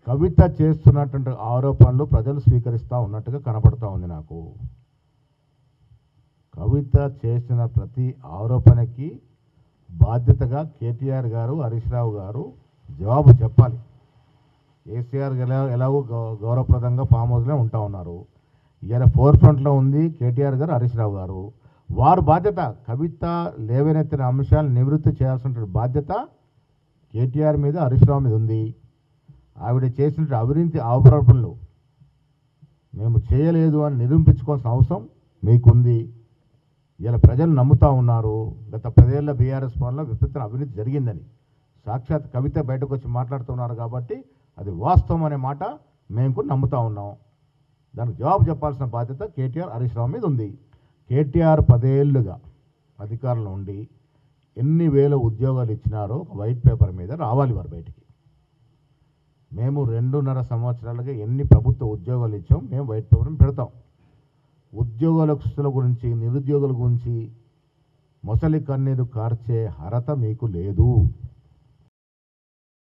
కవిత చేస్తున్నటువంటి ఆరోపణలు ప్రజలు స్వీకరిస్తూ ఉన్నట్టుగా కనపడుతూ ఉంది నాకు. కవిత చేసిన ప్రతి ఆరోపణకి బాధ్యతగా కేటీఆర్ గారు, హరీష్ రావు గారు జవాబు చెప్పాలి. కేసీఆర్ ఎలాగో గౌరవప్రదంగా ఫామ్ హౌస్లో ఉంటా ఉన్నారు. ఇలా ఫోర్ ఫ్రంట్లో ఉంది కేటీఆర్ గారు, హరీష్ రావు గారు. వారు బాధ్యత కవిత లేవనెత్తిన అంశాలు నివృత్తి చేయాల్సిన బాధ్యత కేటీఆర్ మీద, హరీష్ రావు మీద ఉంది. ఆవిడ చేసిన అవినీతి ఆరోపణలు మేము చేయలేదు అని నిరూపించుకోవాల్సిన అవసరం మీకుంది. ఇలా ప్రజలు నమ్ముతూ ఉన్నారు గత 10 ఏళ్ల బీఆర్ఎస్ పాలనలో విపరీత అవినీతి జరిగిందని. సాక్షాత్ కవిత బయటకు వచ్చి మాట్లాడుతున్నారు కాబట్టి అది వాస్తవం అనే మాట మేము కూడా నమ్ముతూ ఉన్నాం. దానికి జవాబు చెప్పాల్సిన బాధ్యత కేటీఆర్, హరీష్ రావు మీద ఉంది. కేటీఆర్ 10 ఏళ్ళుగా అధికారంలో ఉండి ఎన్ని వేల ఉద్యోగాలు ఇచ్చినారో ఒక వైట్ పేపర్ మీద రావాలి వారు బయటికి. మేము 2.5 సంవత్సరాలుగా ఎన్ని ప్రభుత్వ ఉద్యోగాలు ఇచ్చాం మేము వైట్ పేపర్ పెడతాం. ఉద్యోగస్తుల గురించి, నిరుద్యోగుల గురించి మొసలి కన్నీరు కార్చే అర్హత మీకు లేదు.